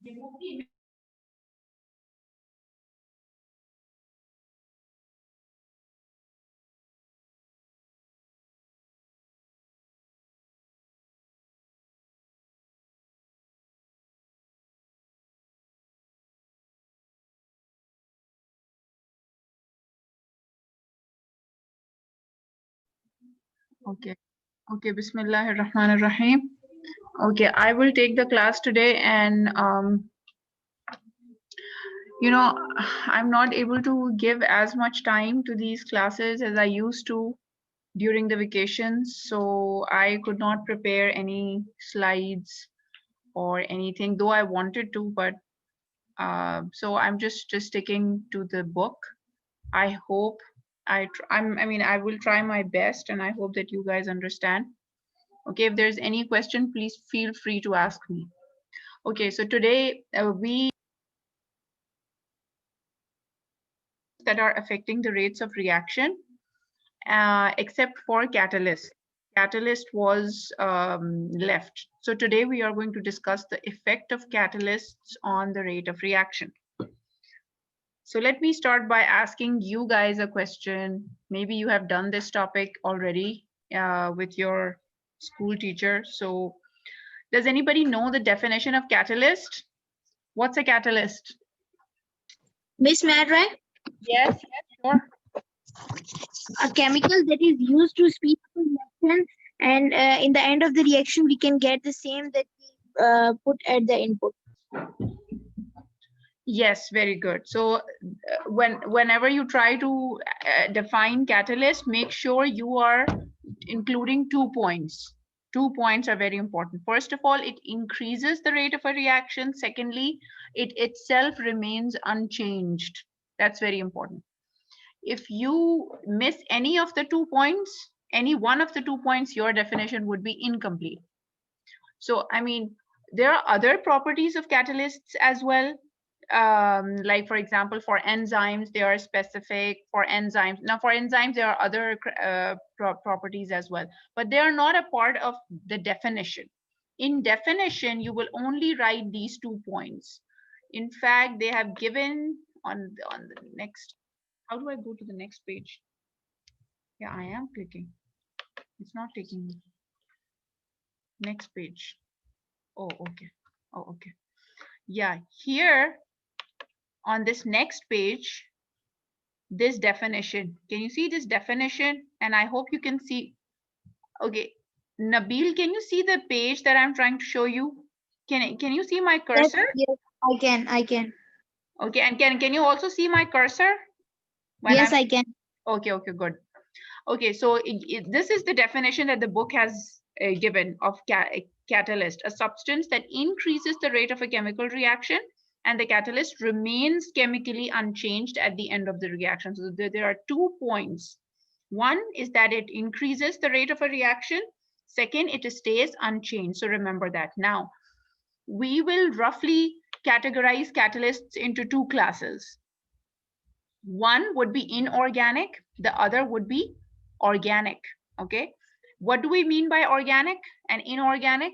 Okay. Okay. Bismillahir Rahmanir Rahim. Okay, I will take the class today, and I'm not able to give as much time to these classes as I used to during the vacations, so I could not prepare any slides or anything, though I wanted to, but so I'm just sticking to the book. I hope I will try my best, and I hope that you guys understand. Okay, if there's any question, please feel free to ask me. Okay, so today we that are affecting the rates of reaction, except for catalyst. Catalyst was left. So today we are going to discuss the effect of catalysts on the rate of reaction. So let me start by asking you guys a question. Maybe you have done this topic already with your school teacher. So does anybody know the definition of catalyst? What's a catalyst? Miss Madra, Yes, sure. a chemical that is used to speed up a reaction, and in the end of the reaction, we can get the same that we put at the input. Yes, very good. So whenever you try to define catalyst, make sure you are including 2 points. 2 points are very important. First of all, it increases the rate of a reaction. Secondly, it itself remains unchanged. That's very important. If you miss any of the 2 points, any one of the 2 points, your definition would be incomplete. So, I mean, there are other properties of catalysts as well. Like for example, for enzymes, they are specific for enzymes. Now for enzymes, there are other properties as well, but they are not a part of the definition. In definition, you will only write these 2 points. In fact, they have given on the next, how do I go to the next page? Yeah, I am clicking. It's not taking me. Next page. Oh, okay. Oh, okay. Yeah, here on this next page, this definition. Can you see this definition? And I hope you can see. Okay, Nabil, can you see the page that I'm trying to show you? Can you see my cursor? Yes, I can. Okay, and can you also see my cursor? Yes, I can. Okay, good. Okay, so this is the definition that the book has given of catalyst, a substance that increases the rate of a chemical reaction, and the catalyst remains chemically unchanged at the end of the reaction. So there are 2 points. One is that it increases the rate of a reaction. Second, it stays unchanged. So remember that. Now, we will roughly categorize catalysts into 2 classes. One would be inorganic, the other would be organic. Okay, what do we mean by organic and inorganic?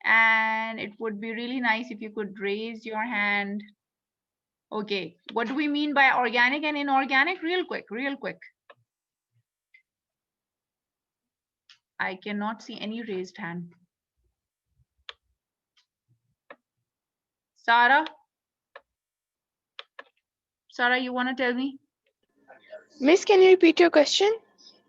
And it would be really nice if you could raise your hand. Okay, what do we mean by organic and inorganic? Real quick. I cannot see any raised hand. Sarah, you want to tell me? Miss, can you repeat your question?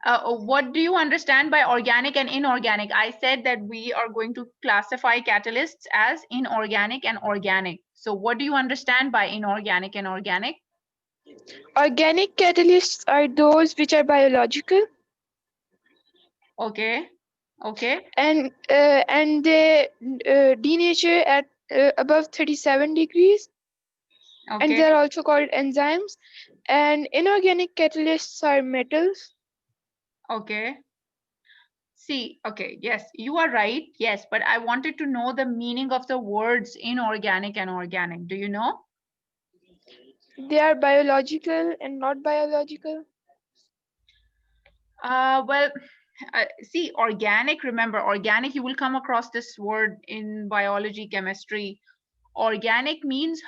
What do you understand by organic and inorganic? I said that we are going to classify catalysts as inorganic and organic. So what do you understand by inorganic and organic? Organic catalysts are those which are biological. Okay. And they denature at above 37 degrees. Okay. And they're also called enzymes. And inorganic catalysts are metals. Okay. See, okay, yes, you are right. Yes, but I wanted to know the meaning of the words inorganic and organic. Do you know? They are biological and not biological. Well, See, organic, remember, organic, you will come across this word in biology, chemistry. Organic means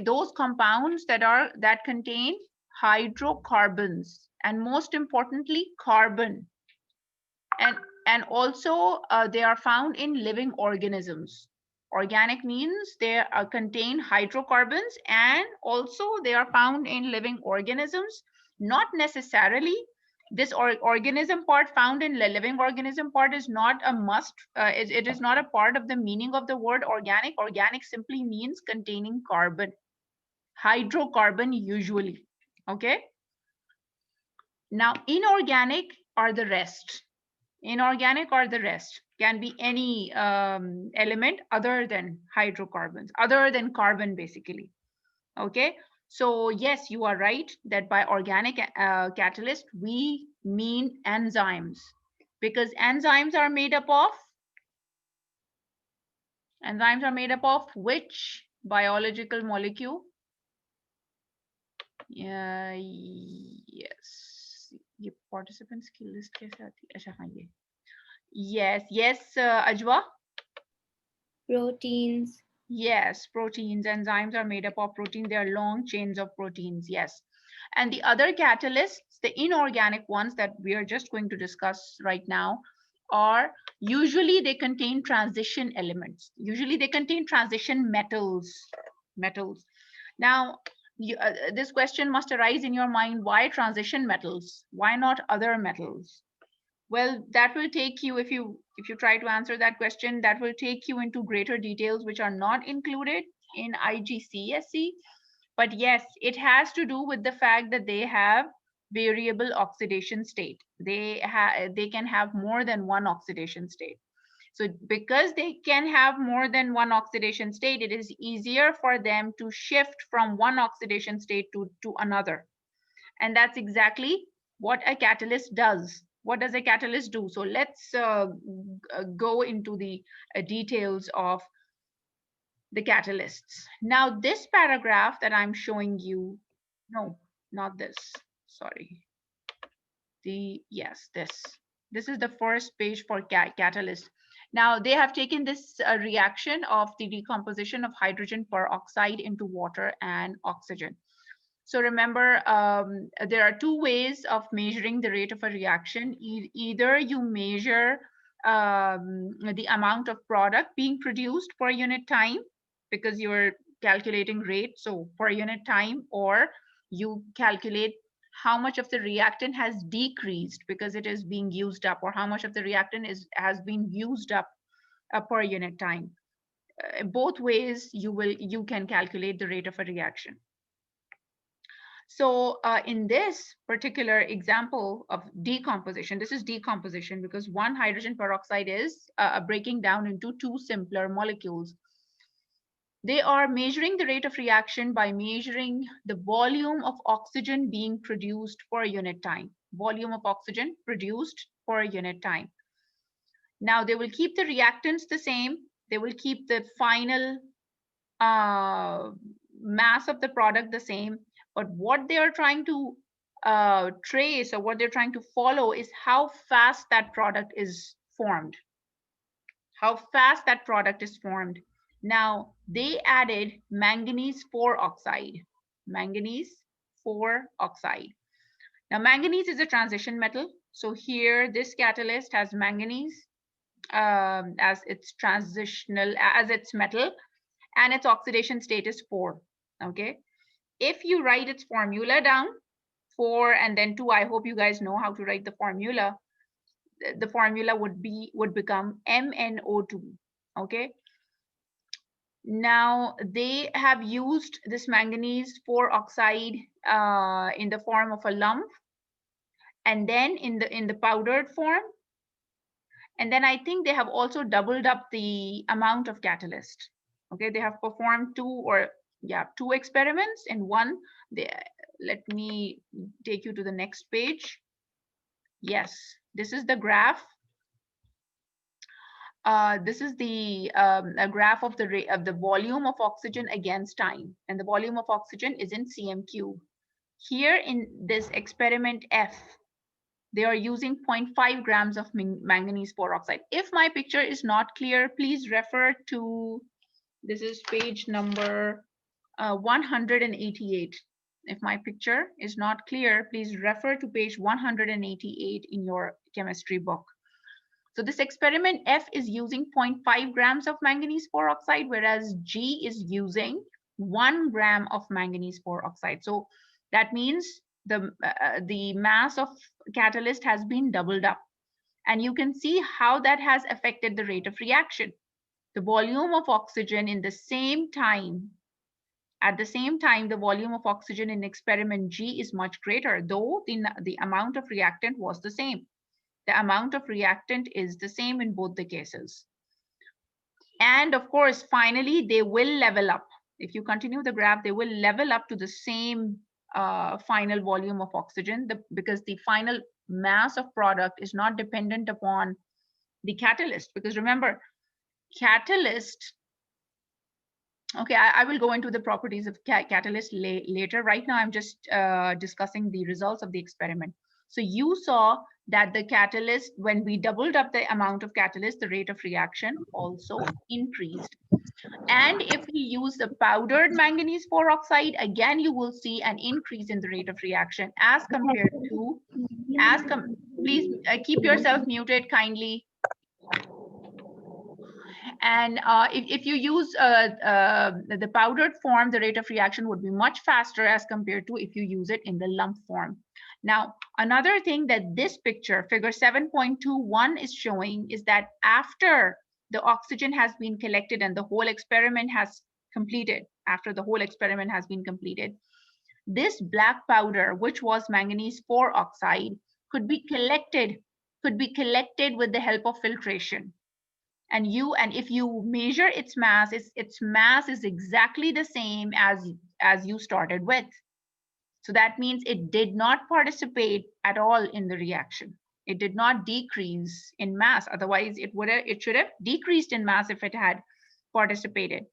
those compounds that contain hydrocarbons, and most importantly, carbon. And also they are found in living organisms. Organic means they contain hydrocarbons, and also they are found in living organisms. Not necessarily this organism part, found in the living organism part, is not a must. It is not a part of the meaning of the word organic. Organic simply means containing carbon, hydrocarbon usually. Okay. Now inorganic are the rest. Inorganic or the rest, can be any element other than hydrocarbons, other than carbon, basically. Okay, so yes, you are right that by organic catalyst we mean enzymes, because enzymes are made up of which biological molecule? Yes, ये participants की list कैसे आती है? अच्छा हाँ ये. Yes, Ajwa. Proteins. Yes, proteins. Enzymes are made up of protein. They are long chains of proteins. Yes. And the other catalysts, the inorganic ones that we are just going to discuss right now, are usually they contain transition elements. Usually they contain transition metals. Now, this question must arise in your mind: why transition metals? Why not other metals? Well, that will take you, if you try to answer that question, that will take you into greater details which are not included in IGCSE. But yes, it has to do with the fact that they have variable oxidation state. They can have more than one oxidation state. So because they can have more than one oxidation state, it is easier for them to shift from one oxidation state to another. And that's exactly what a catalyst does. What does a catalyst do? So let's go into the details of the catalysts. Now, this paragraph that I'm showing you, no, not this, sorry. This is the first page for catalyst. Now, they have taken this reaction of the decomposition of hydrogen peroxide into water and oxygen. So remember, there are two ways of measuring the rate of a reaction. Either you measure the amount of product being produced per unit time, because you're calculating rate, so per unit time, or you calculate how much of the reactant has decreased because it is being used up, or how much of the reactant has been used up per unit time. Both ways you can calculate the rate of a reaction. So in this particular example of decomposition, this is decomposition because one hydrogen peroxide is breaking down into two simpler molecules. They are measuring the rate of reaction by measuring the volume of oxygen being produced per unit time. Volume of oxygen produced per unit time. Now they will keep the reactants the same. They will keep the final mass of the product the same. But what they are trying to trace, or what they're trying to follow, is how fast that product is formed. How fast that product is formed. Now, they added manganese 4 oxide. Manganese 4 oxide. Now, manganese is a transition metal. So here, this catalyst has manganese as its transitional, as its metal, and its oxidation state is 4. Okay. If you write its formula down, 4 and then 2, I hope you guys know how to write the formula. The formula would become MnO2. Okay. Now they have used this manganese 4 oxide in the form of a lump, and then in the powdered form. And then I think they have also doubled up the amount of catalyst. Okay, they have performed two experiments in one. Let me take you to the next page. Yes, this is the graph. This is the a graph of the volume of oxygen against time, and the volume of oxygen is in cm cube. Here in this experiment F, They are using 0.5 grams of manganese peroxide. If my picture is not clear, please refer to, this is page number 188. If my picture is not clear, please refer to page 188 in your chemistry book. So this experiment F is using 0.5 grams of manganese peroxide, whereas G is using 1 gram of manganese peroxide. So that means the mass of catalyst has been doubled up. And you can see how that has affected the rate of reaction. The volume of oxygen in the same time, at the same time, the volume of oxygen in experiment G is much greater, though the amount of reactant was the same. The amount of reactant is the same in both the cases. And of course, finally, they will level up. If you continue the graph, they will level up to the same final volume of oxygen, because the final mass of product is not dependent upon the catalyst. Because remember, catalyst, okay, I will go into the properties of catalyst later. Right now, I'm just discussing the results of the experiment. So you saw that the catalyst, when we doubled up the amount of catalyst, the rate of reaction also increased. And if we use the powdered manganese peroxide, again, you will see an increase in the rate of reaction as compared to, please keep yourself muted kindly. And if you use the powdered form, the rate of reaction would be much faster as compared to if you use it in the lump form. Now, another thing that this picture, figure 7.21, is showing is that after the oxygen has been collected and the whole experiment has completed, after the whole experiment has been completed, this black powder, which was manganese peroxide, could be collected with the help of filtration. And if you measure its mass is exactly the same as you started with. So that means it did not participate at all in the reaction. It did not decrease in mass. Otherwise, it should have decreased in mass if it had participated.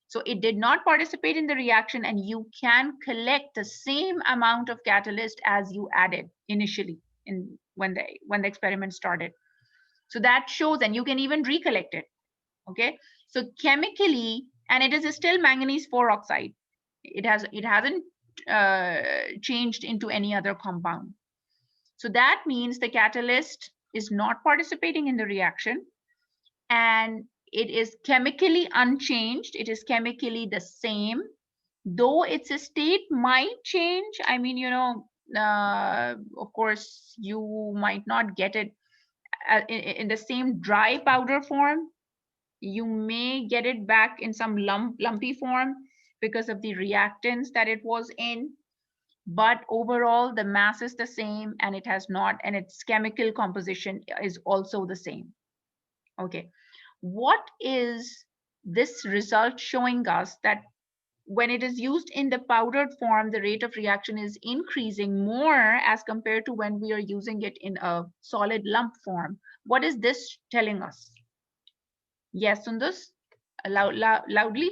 So it did not participate in the reaction, and you can collect the same amount of catalyst as you added initially when the experiment started. So that shows, and you can even recollect it. Okay, so chemically, and it is still manganese peroxide. It hasn't changed into any other compound. So that means the catalyst is not participating in the reaction, and it is chemically unchanged. It is chemically the same, though its state might change. I mean, of course, you might not get it in the same dry powder form. You may get it back in some lumpy form because of the reactants that it was in. But overall, the mass is the same, and it has not, and its chemical composition is also the same. Okay, what is this result showing us? That when it is used in the powdered form, the rate of reaction is increasing more as compared to when we are using it in a solid lump form. What is this telling us? Yes, Sundus, loudly.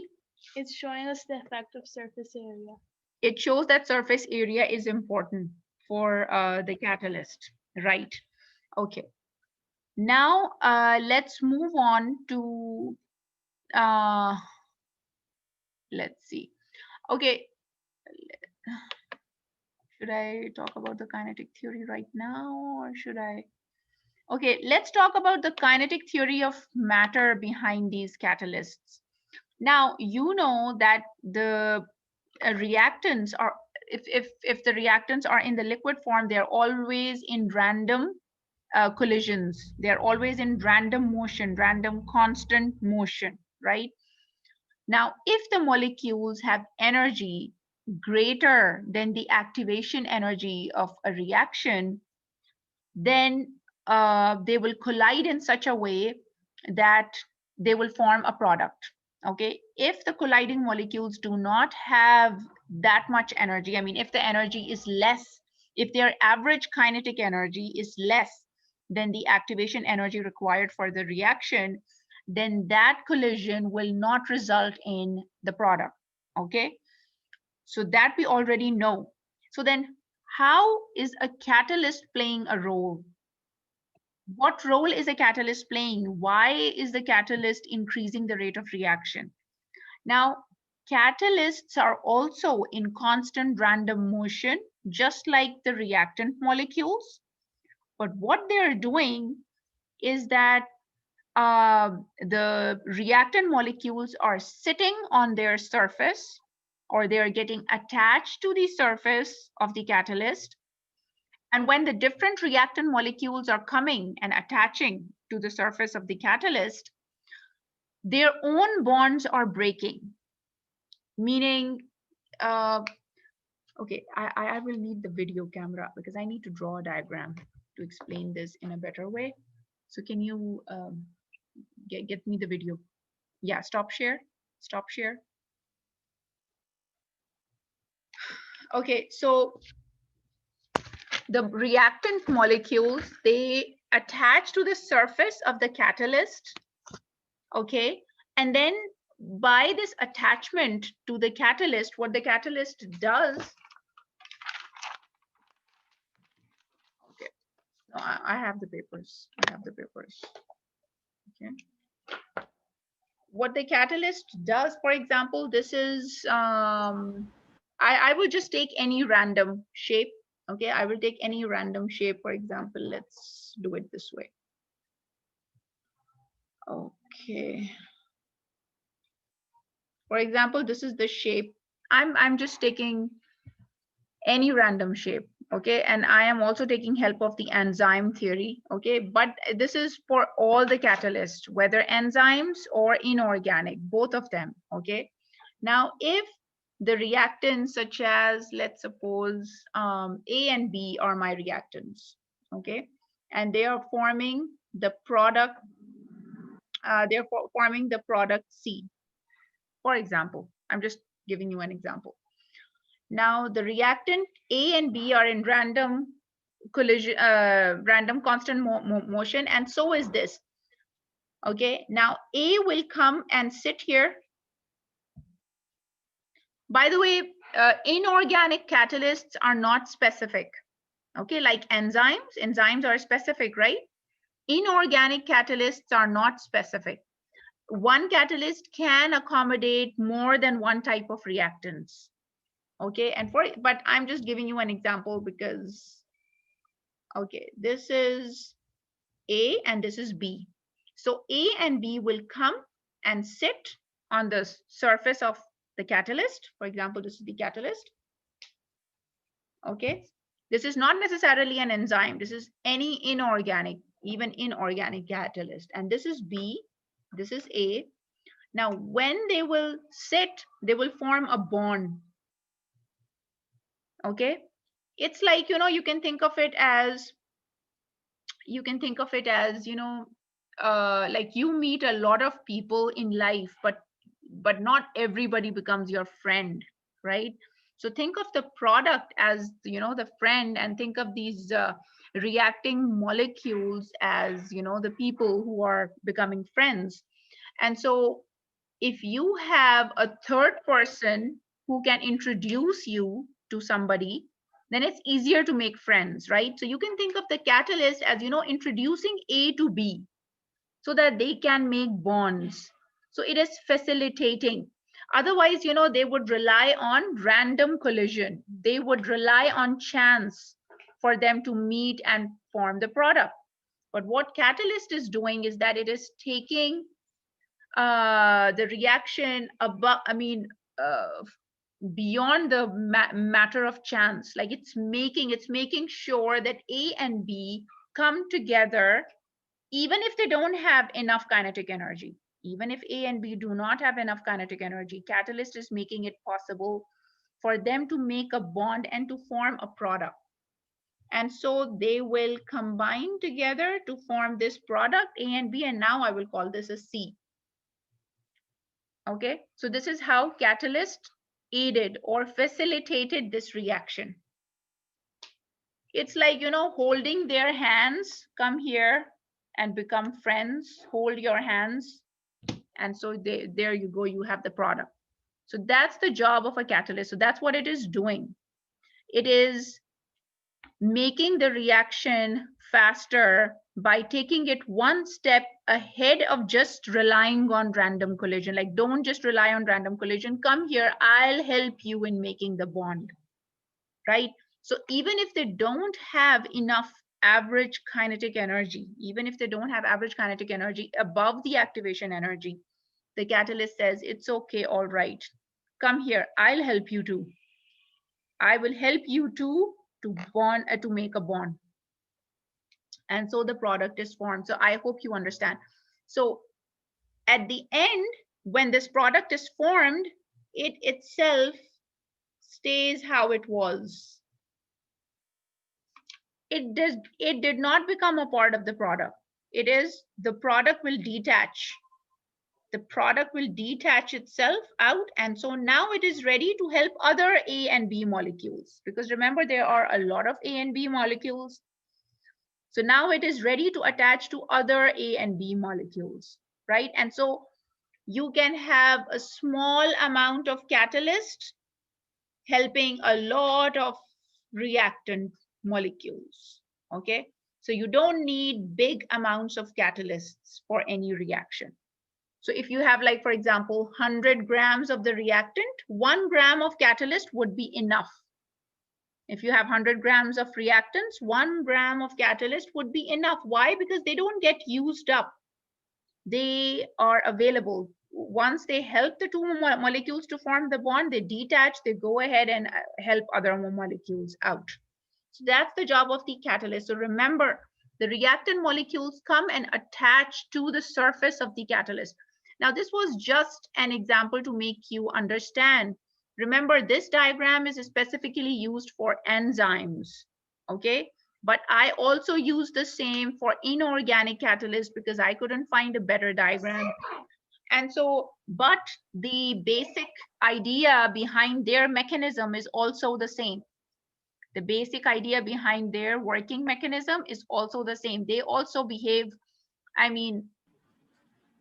It's showing us the effect of surface area. It shows that surface area is important for the catalyst, right? Okay. Now let's move on to, let's see. Okay. Should I talk about the kinetic theory right now, or should I? Okay, let's talk about the kinetic theory of matter behind these catalysts. Now, you know that the reactants are, if the reactants are in the liquid form, they're always in random collisions. They're always in random motion, random constant motion, right? Now, if the molecules have energy greater than the activation energy of a reaction, then they will collide in such a way that they will form a product. Okay, if the colliding molecules do not have that much energy, I mean, if the energy is less, if their average kinetic energy is less than the activation energy required for the reaction, then that collision will not result in the product. Okay, so that we already know. So then how is a catalyst playing a role? What role is a catalyst playing? Why is the catalyst increasing the rate of reaction? Now, catalysts are also in constant random motion, just like the reactant molecules. But what they're doing is that the reactant molecules are sitting on their surface, or they are getting attached to the surface of the catalyst. And when the different reactant molecules are coming and attaching to the surface of the catalyst, their own bonds are breaking, meaning, okay, I will need the video camera because I need to draw a diagram to explain this in a better way. So can you get me the video? Yeah, stop share. Okay, so the reactant molecules, they attach to the surface of the catalyst, okay? And then by this attachment to the catalyst, what the catalyst does, okay, no, I have the papers, okay? What the catalyst does, for example, this is, I will just take any random shape, okay? I will take any random shape, for example, let's do it this way. Okay. For example, this is the shape. I'm just taking any random shape, okay? And I am also taking help of the enzyme theory, okay? But this is for all the catalysts, whether enzymes or inorganic, both of them, okay? Now, if the reactants such as, let's suppose, A and B are my reactants, okay? And they are forming the product, forming the product C. For example, I'm just giving you an example. Now, the reactant A and B are in random collision, random constant motion, and so is this. Okay, now A will come and sit here. By the way, inorganic catalysts are not specific. Okay, like enzymes are specific, right? Inorganic catalysts are not specific. One catalyst can accommodate more than one type of reactants. Okay, and but I'm just giving you an example because, okay, this is A and this is B. So A and B will come and sit on the surface of the catalyst. For example, this is the catalyst. Okay, this is not necessarily an enzyme. This is any inorganic, even inorganic catalyst. And this is B, this is A. Now, when they will sit, they will form a bond. Okay, it's like, you know, you can think of it as, you know, like you meet a lot of people in life, but not everybody becomes your friend, right? So think of the product as, you know, the friend, and think of these reacting molecules as, you know, the people who are becoming friends. And so if you have a third person who can introduce you to somebody, then it's easier to make friends, right? So you can think of the catalyst as, you know, introducing A to B so that they can make bonds. So it is facilitating. Otherwise, you know, they would rely on random collision. They would rely on chance for them to meet and form the product. But what catalyst is doing is that it is taking the reaction above, beyond the matter of chance. Like it's making sure that A and B come together, even if they don't have enough kinetic energy. Even if A and B do not have enough kinetic energy, catalyst is making it possible for them to make a bond and to form a product. And so they will combine together to form this product A and B, and now I will call this a C. Okay, so this is how catalyst aided or facilitated this reaction. It's like, you know, holding their hands, come here and become friends, hold your hands. And so there you go, you have the product. So that's the job of a catalyst. So that's what it is doing. It is making the reaction faster by taking it one step ahead of just relying on random collision. Like, don't just rely on random collision. Come here, I'll help you in making the bond, right? So even if they don't have enough average kinetic energy, even if they don't have average kinetic energy above the activation energy, the catalyst says, it's okay, all right. Come here, I'll help you too. I will help you too to bond, to make a bond. And so the product is formed. So I hope you understand. So at the end, when this product is formed, it itself stays how it was. It did not become a part of the product. It is, the product will detach. The product will detach itself out. And so now it is ready to help other A and B molecules. Because remember, there are a lot of A and B molecules. So now it is ready to attach to other A and B molecules, right? And so you can have a small amount of catalyst helping a lot of reactant molecules, okay? So you don't need big amounts of catalysts for any reaction. So if you have, like, for example, 100 grams of the reactant, 1 gram of catalyst would be enough. If you have 100 grams of reactants, 1 gram of catalyst would be enough. Why? Because they don't get used up. They are available. Once they help the two molecules to form the bond, they detach, they go ahead and help other molecules out. So that's the job of the catalyst. So remember, the reactant molecules come and attach to the surface of the catalyst. Now, this was just an example to make you understand. Remember, this diagram is specifically used for enzymes, okay? But I also use the same for inorganic catalysts because I couldn't find a better diagram. And so, but the basic idea behind their mechanism is also the same. The basic idea behind their working mechanism is also the same. They also behave, I mean,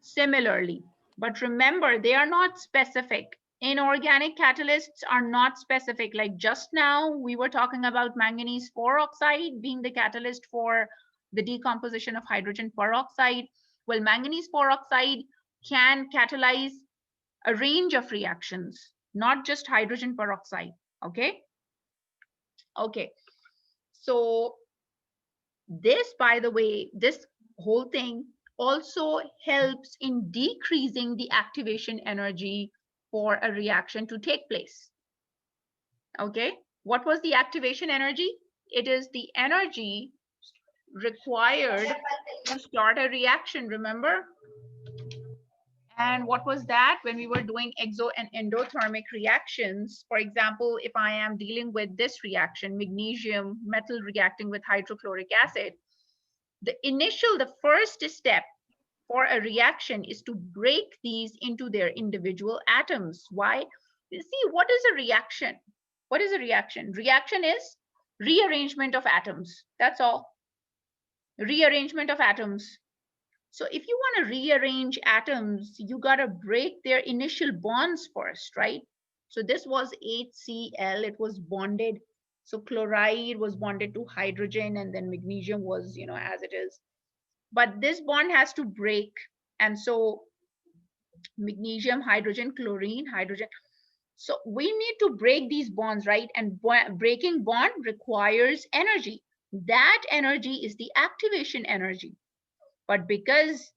similarly. But remember, they are not specific. Inorganic catalysts are not specific. Like just now, we were talking about manganese 4 oxide being the catalyst for the decomposition of hydrogen peroxide. Well, manganese 4 oxide can catalyze a range of reactions, not just hydrogen peroxide, okay? Okay, so this, by the way, this whole thing also helps in decreasing the activation energy for a reaction to take place. Okay, what was the activation energy? It is the energy required to start a reaction, remember? And what was that? When we were doing exo and endothermic reactions, for example, if I am dealing with this reaction, magnesium metal reacting with hydrochloric acid, the first step for a reaction is to break these into their individual atoms. Why? You see, what is a reaction? What is a reaction? Reaction is rearrangement of atoms. That's all. Rearrangement of atoms. So if you want to rearrange atoms, you got to break their initial bonds first, right? So this was HCl, it was bonded. So chloride was bonded to hydrogen, and then magnesium was, as it is. But this bond has to break. And so magnesium, hydrogen, chlorine, hydrogen. So we need to break these bonds, right? And breaking bond requires energy. That energy is the activation energy. But because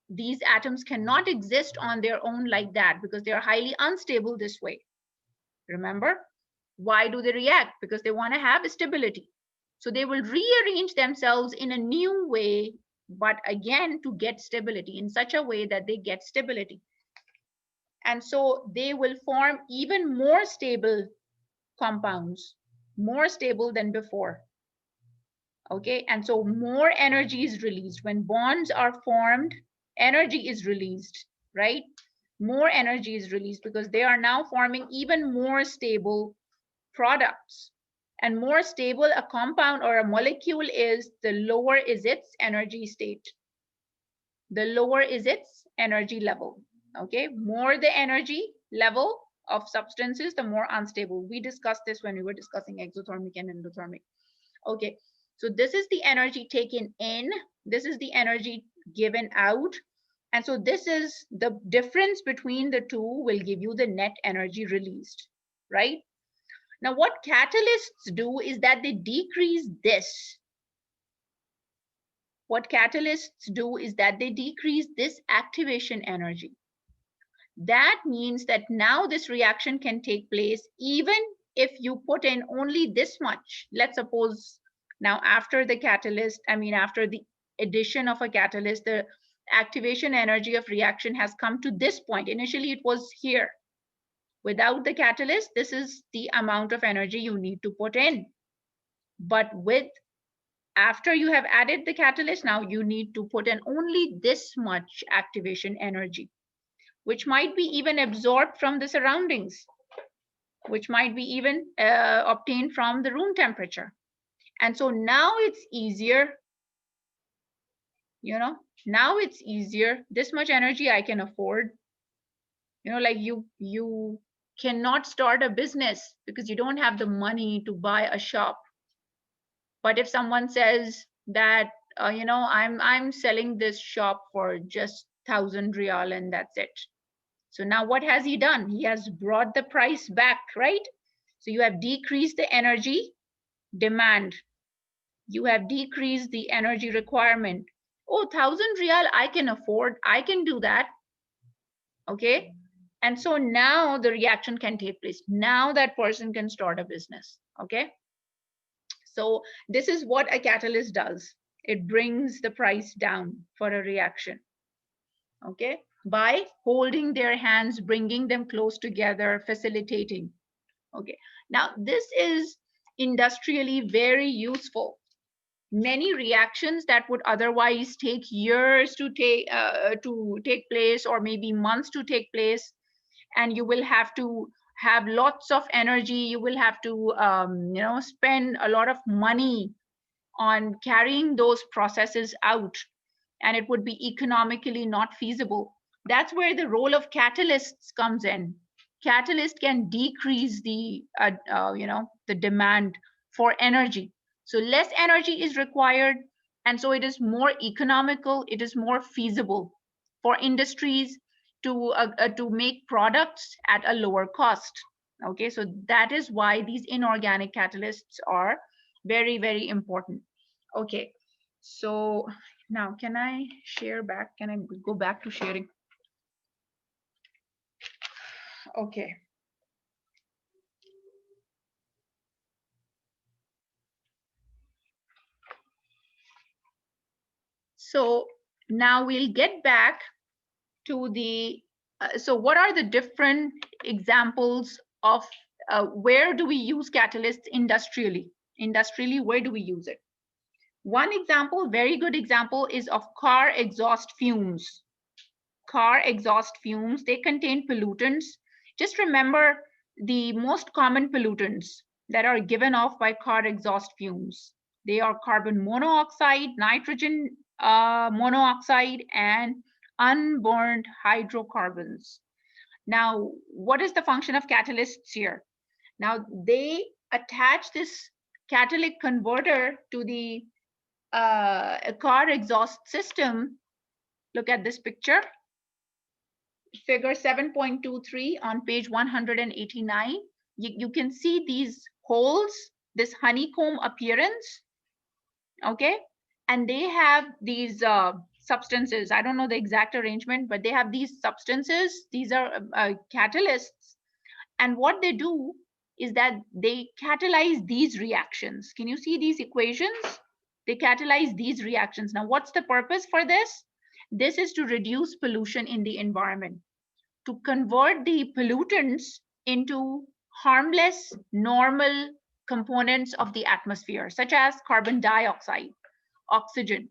these atoms cannot exist on their own like that, because they are highly unstable this way. Remember, why do they react? Because they want to have stability. So they will rearrange themselves in a new way, but again, to get stability in such a way that they get stability. And so they will form even more stable compounds, more stable than before. Okay, and so more energy is released. When bonds are formed, energy is released, right? More energy is released because they are now forming even more stable products. And more stable a compound or a molecule is, the lower is its energy state. The lower is its energy level. Okay, more the energy level of substances, the more unstable. We discussed this when we were discussing exothermic and endothermic. Okay, so this is the energy taken in, this is the energy given out, and so this is the difference between the two will give you the net energy released, right? Now what catalysts do is that they decrease this. What catalysts do is that they decrease this activation energy. That means that now this reaction can take place even if you put in only this much. Let's suppose now after the catalyst, after the addition of a catalyst, the activation energy of reaction has come to this point. Initially it was here. Without the catalyst, this is the amount of energy you need to put in. But after you have added the catalyst, now you need to put in only this much activation energy, which might be even absorbed from the surroundings, which might be even obtained from the room temperature. And so now it's easier, now it's easier. This much energy I can afford. Like you cannot start a business because you don't have the money to buy a shop. But if someone says that, I'm selling this shop for just 1,000 riyal and that's it. So now what has he done? He has brought the price back, right? So you have decreased the energy demand. You have decreased the energy requirement. Oh, 1,000 riyal I can afford. I can do that. Okay. And so now the reaction can take place. Now that person can start a business. Okay. So this is what a catalyst does. It brings the price down for a reaction. Okay. By holding their hands, bringing them close together, facilitating. Okay. Now this is industrially very useful. Many reactions that would otherwise take years to take place, or maybe months to take place, and you will have to have lots of energy, you will have to spend a lot of money on carrying those processes out, and it would be economically not feasible. That's where the role of catalysts comes in. Catalyst can decrease the the demand for energy. So less energy is required, and so it is more economical, it is more feasible for industries to make products at a lower cost. Okay, so that is why these inorganic catalysts are very, very important. Okay, so now can I share back? Can I go back to sharing? Okay. So now we'll get back to the, so what are the different examples of where do we use catalysts industrially? Industrially, where do we use it? One example, very good example, is of car exhaust fumes. Car exhaust fumes, they contain pollutants. Just remember the most common pollutants that are given off by car exhaust fumes. They are carbon monoxide, nitrogen monoxide, and unburned hydrocarbons. Now, what is the function of catalysts here? Now, they attach this catalytic converter to the car exhaust system. Look at this picture. Figure 7.23 on page 189. You can see these holes, this honeycomb appearance. Okay, and they have these substances. I don't know the exact arrangement, but they have these substances. These are catalysts, and what they do is that they catalyze these reactions. Can you see these equations? They catalyze these reactions. Now, what's the purpose for this? This is to reduce pollution in the environment, to convert the pollutants into harmless, normal components of the atmosphere, such as carbon dioxide, oxygen,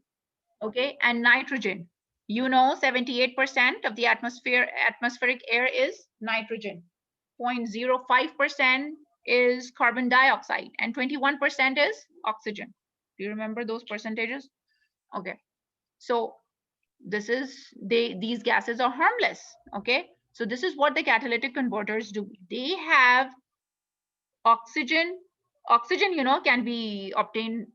okay, and nitrogen. 78% of the atmospheric air is nitrogen. 0.05% is carbon dioxide, and 21% is oxygen. Do you remember those percentages? Okay, so these gases are harmless. Okay, So this is what the catalytic converters do. They have oxygen. Oxygen, can be obtained,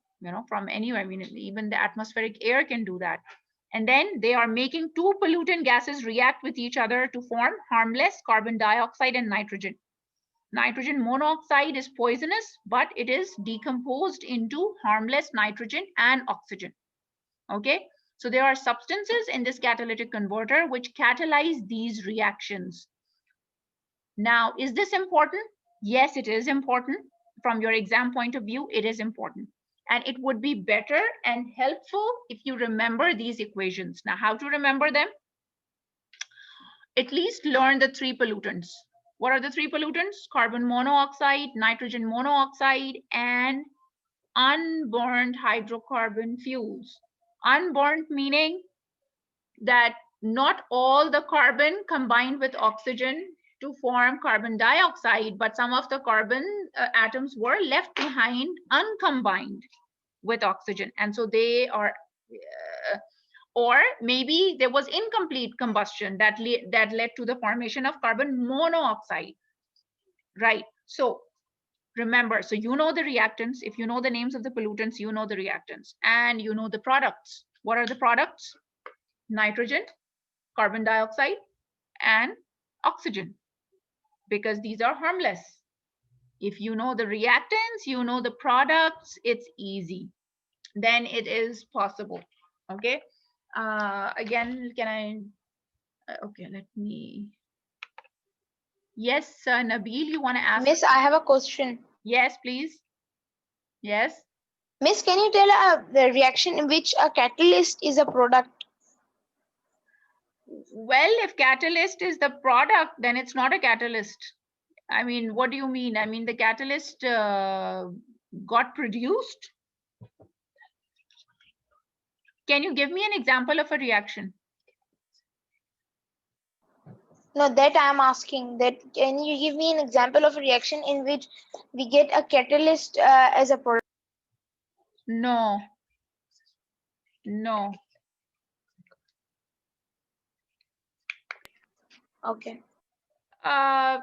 from anywhere. I mean, even the atmospheric air can do that. And then they are making two pollutant gases react with each other to form harmless carbon dioxide and nitrogen. Nitrogen monoxide is poisonous, but it is decomposed into harmless nitrogen and oxygen. Okay, so there are substances in this catalytic converter which catalyze these reactions. Now, is this important? Yes, it is important. From your exam point of view, it is important. And it would be better and helpful if you remember these equations. Now, how to remember them? At least learn the three pollutants. What are the three pollutants? Carbon monoxide, nitrogen monoxide, and unburned hydrocarbon fuels. Unburned meaning that not all the carbon combined with oxygen to form carbon dioxide, but some of the carbon atoms were left behind uncombined with oxygen. And so they are, or maybe there was incomplete combustion that led to the formation of carbon monoxide, right? So remember, so you know the reactants. If you know the names of the pollutants, you know the reactants, and you know the products. What are the products? Nitrogen, carbon dioxide, and oxygen, because these are harmless. If you know the reactants, you know the products, it's easy. Then it is possible. Okay. Again, can I? Okay, let me. Yes, Nabil, you want to ask? Miss, I have a question. Yes, please. Yes. Miss, can you tell the reaction in which a catalyst is a product? Well, if catalyst is the product, then it's not a catalyst. I mean, what do you mean? I mean, the catalyst got produced. Can you give me an example of a reaction? No, that I am asking. That can you give me an example of a reaction in which we get a catalyst as a product? No. No. Okay. Well.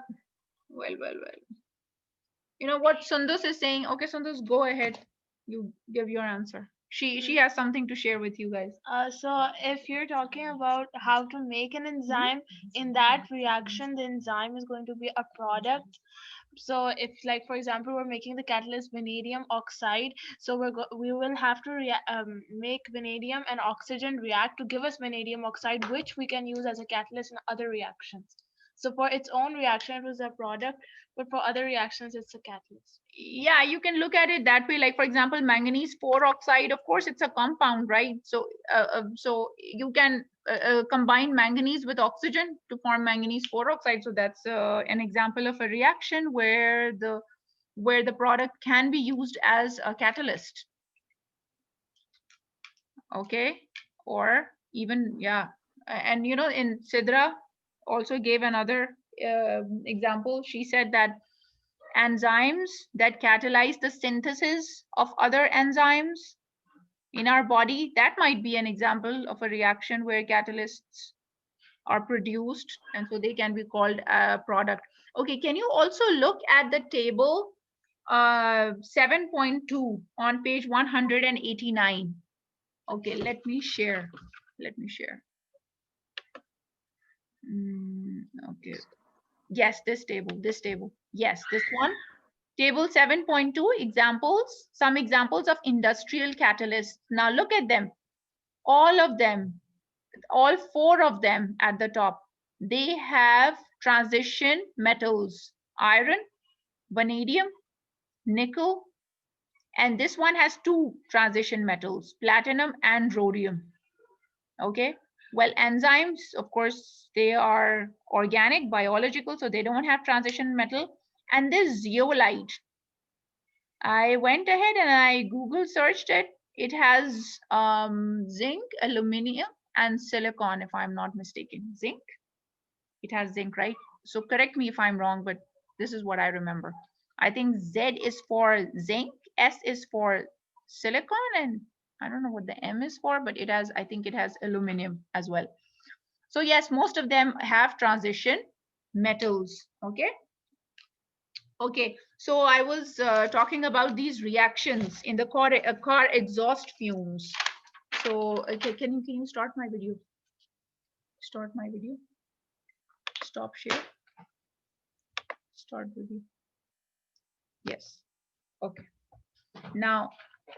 You know what Sundus is saying? Okay, Sundus, go ahead. You give your answer. She has something to share with you guys. So if you're talking about how to make an enzyme, in that reaction, the enzyme is going to be a product. So if, like, for example, we're making the catalyst vanadium oxide, so we will have to make vanadium and oxygen react to give us vanadium oxide, which we can use as a catalyst in other reactions. So for its own reaction, it was a product, but for other reactions, it's a catalyst. Yeah, you can look at it that way. Like, for example, manganese 4 oxide, of course, it's a compound, right? So so you can combine manganese with oxygen to form manganese 4 oxide. So that's an example of a reaction where the product can be used as a catalyst. Okay, or even, yeah. And in Sidra also gave another example. She said that enzymes that catalyze the synthesis of other enzymes in our body, that might be an example of a reaction where catalysts are produced, and so they can be called a product. Okay, can you also look at the table 7.2 on page 189? Okay, let me share. Okay, yes, this table, yes, this one. Table 7.2, examples, some examples of industrial catalysts. Now look at them. All of them, all 4 of them at the top, they have transition metals: iron, vanadium, nickel, and this one has 2 transition metals, platinum and rhodium. Okay, well, enzymes, of course, they are organic, biological, so they don't have transition metal. And this zeolite, I went ahead and I Google searched it. It has zinc, aluminum, and silicon, if I'm not mistaken. Zinc? It has zinc, right? So correct me if I'm wrong, but this is what I remember. I think Z is for zinc, S is for silicon, and I don't know what the M is for, but I think it has aluminum as well. So yes, most of them have transition. metals. Okay. Okay, so I was talking about these reactions in the car exhaust fumes. So, okay, can you start my video? Start my video. Stop share. Start video. Yes. Okay. Now,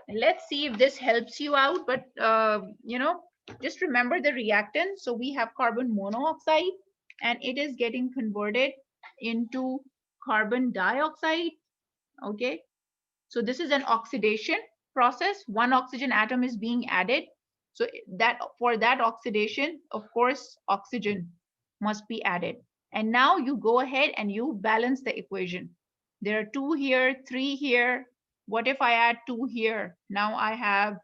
let's see if this helps you out. But you know, just remember the reactant. So we have carbon monoxide, and it is getting converted into carbon dioxide. Okay. So this is an oxidation process. One oxygen atom is being added. So that for that oxidation, of course, oxygen must be added. And now you go ahead and you balance the equation. There are 2 here, 3 here. What if I add 2 here? Now I have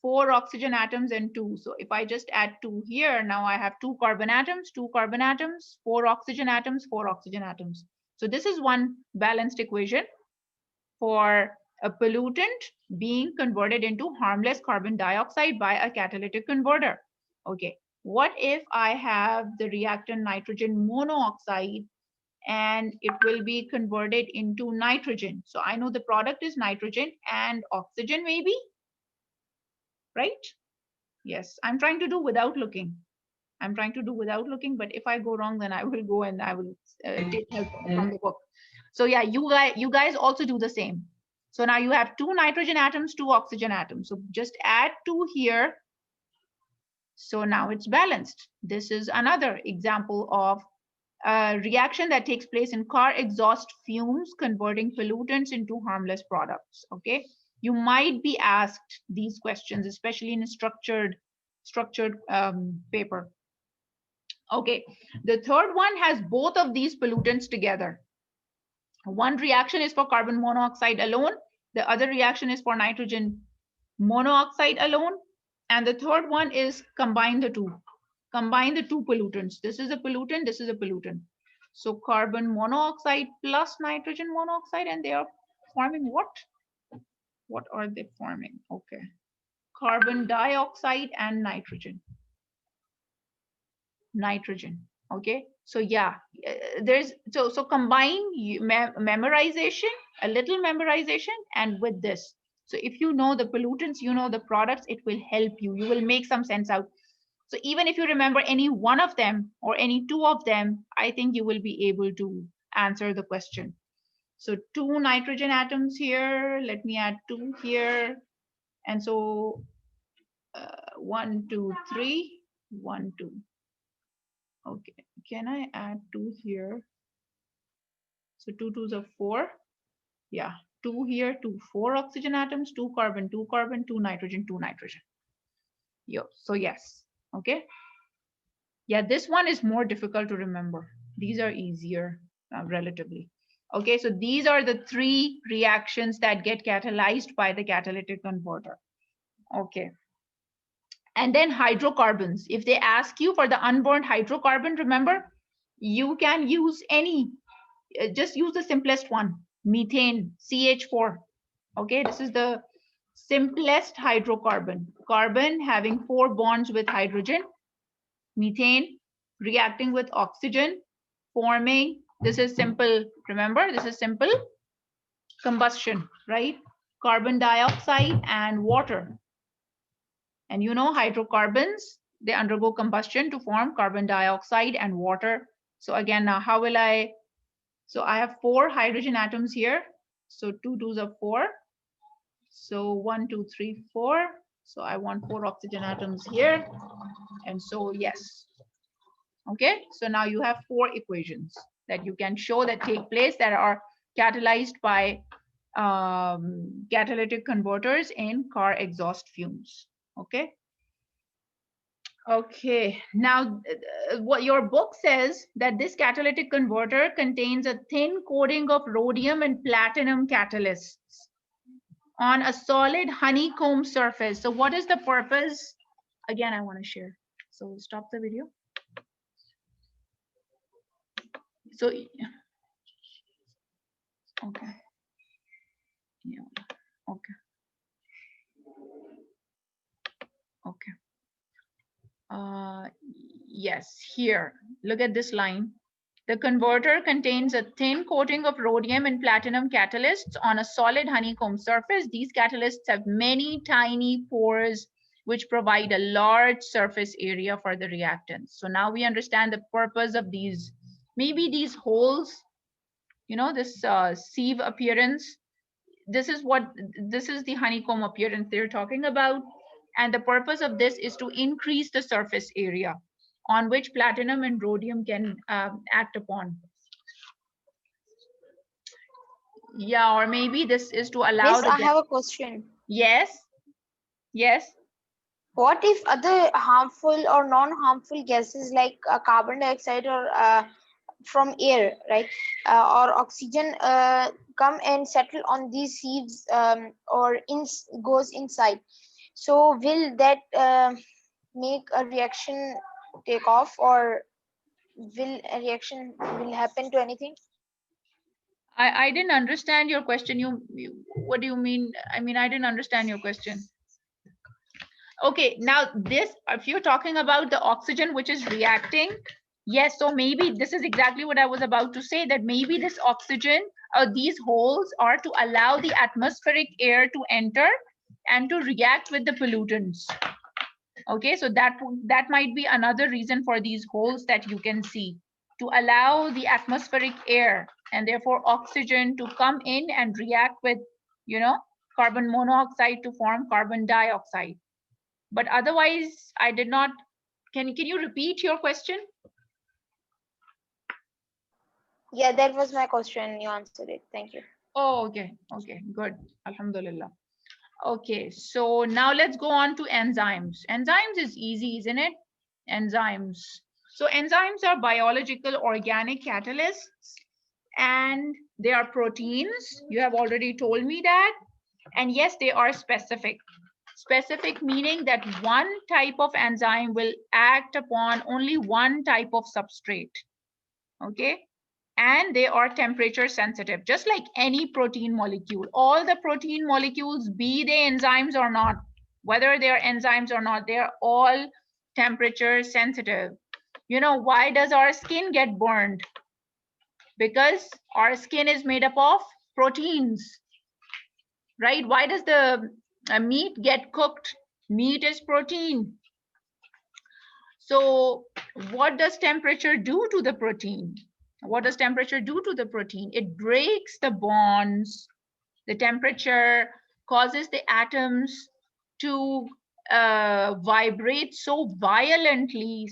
4 oxygen atoms and 2. So if I just add 2 here, now I have 2 carbon atoms, 2 carbon atoms, 4 oxygen atoms, 4 oxygen atoms. So this is one balanced equation for a pollutant being converted into harmless carbon dioxide by a catalytic converter. Okay, what if I have the reactant nitrogen monoxide and it will be converted into nitrogen? So I know the product is nitrogen and oxygen maybe, right? Yes, I'm trying to do without looking. I'm trying to do without looking, but if I go wrong, then I will go and I will take help from the book. So yeah, you guys also do the same. So now you have 2 nitrogen atoms, 2 oxygen atoms. So just add 2 here. So now it's balanced. This is another example of a reaction that takes place in car exhaust fumes, converting pollutants into harmless products. Okay, you might be asked these questions, especially in a structured paper. Okay, the third one has both of these pollutants together. One reaction is for carbon monoxide alone. The other reaction is for nitrogen monoxide alone. And the third one is combine the two. Combine the 2 pollutants. This is a pollutant, this is a pollutant. So carbon monoxide plus nitrogen monoxide, and they are forming what? What are they forming? Okay. Carbon dioxide and nitrogen. Nitrogen. Okay, so yeah, there's so combine memorization, a little memorization, and with this. So if you know the pollutants, you know the products, it will help you. You will make some sense out. So even if you remember any one of them or any 2 of them, I think you will be able to answer the question. So 2 nitrogen atoms here. Let me add 2 here, and so 1, 2, 3, 1, 2. Okay, can I add 2 here? So 2 2s are 4. Yeah, 2 here, 2, 4 oxygen atoms, 2 carbon, 2 carbon, 2 nitrogen, 2 nitrogen. Yo, so yes, okay. Yeah, this one is more difficult to remember. These are easier relatively. Okay, so these are the 3 reactions that get catalyzed by the catalytic converter. Okay. And then hydrocarbons. If they ask you for the unburned hydrocarbon, remember, you can use any, just use the simplest one, methane, CH4. Okay, this is the simplest hydrocarbon. Carbon having 4 bonds with hydrogen, methane reacting with oxygen, forming, this is simple, remember, this is simple combustion, right? Carbon dioxide and water. And you know, hydrocarbons, they undergo combustion to form carbon dioxide and water. So again, now how will I, so I have 4 hydrogen atoms here. So 2 2s are 4. So 1, 2, 3, 4. So I want 4 oxygen atoms here. And so yes. Okay, so now you have 4 equations that you can show that take place that are catalyzed by catalytic converters in car exhaust fumes. Okay. Okay, now what your book says that this catalytic converter contains a thin coating of rhodium and platinum catalysts on a solid honeycomb surface. So what is the purpose? Again, I want to share. So stop the video. So, okay. Yeah, okay. Okay. Yes, here, look at this line. The converter contains a thin coating of rhodium and platinum catalysts on a solid honeycomb surface. These catalysts have many tiny pores which provide a large surface area for the reactants. So now we understand the purpose of these. Maybe these holes, you know, this sieve appearance, this is the honeycomb appearance they're talking about. And the purpose of this is to increase the surface area on which platinum and rhodium can act upon. Yeah, or maybe this is to allow Miss, I have a question. Yes, yes. What if other harmful or non-harmful gases like carbon dioxide or from air, right, or oxygen come and settle on these sieves or goes inside? So will that make a reaction take off, or will a reaction will happen to anything? I didn't understand your question. What do you mean? I mean, I didn't understand your question. Okay, now this, if you're talking about the oxygen which is reacting, yes, so maybe this is exactly what I was about to say, that maybe this oxygen, these holes are to allow the atmospheric air to enter and to react with the pollutants. Okay, so that might be another reason for these holes that you can see, to allow the atmospheric air and therefore oxygen to come in and react with, you know, carbon monoxide to form carbon dioxide. But otherwise, I did not. Can you repeat your question? Yeah, that was my question. You answered it. Thank you. Oh, okay, good. Alhamdulillah. Okay, so now let's go on to enzymes. Enzymes is easy, isn't it? Enzymes. So enzymes are biological organic catalysts, and they are proteins. You have already told me that. And yes, they are specific. Specific meaning that one type of enzyme will act upon only one type of substrate. Okay. And they are temperature sensitive, just like any protein molecule. All the protein molecules, be they enzymes or not, whether they are enzymes or not, they are all temperature sensitive. You know, why does our skin get burned? Because our skin is made up of proteins, right? Why does the meat get cooked? Meat is protein. So what does temperature do to the protein? What does temperature do to the protein? It breaks the bonds. The temperature causes the atoms to vibrate so violently,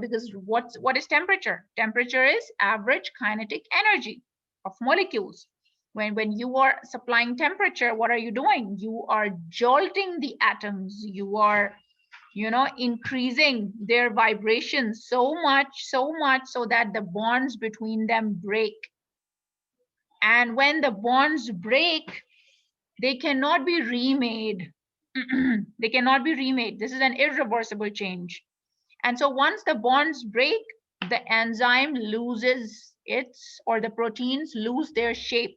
because what is temperature? Temperature is average kinetic energy of molecules. When you are supplying temperature, what are you doing? You are jolting the atoms. You are, you know, increasing their vibration so much so that the bonds between them break. And when the bonds break, they cannot be remade. They cannot be remade. This is an irreversible change. And so once the bonds break, the enzyme loses its, or the proteins lose their shape.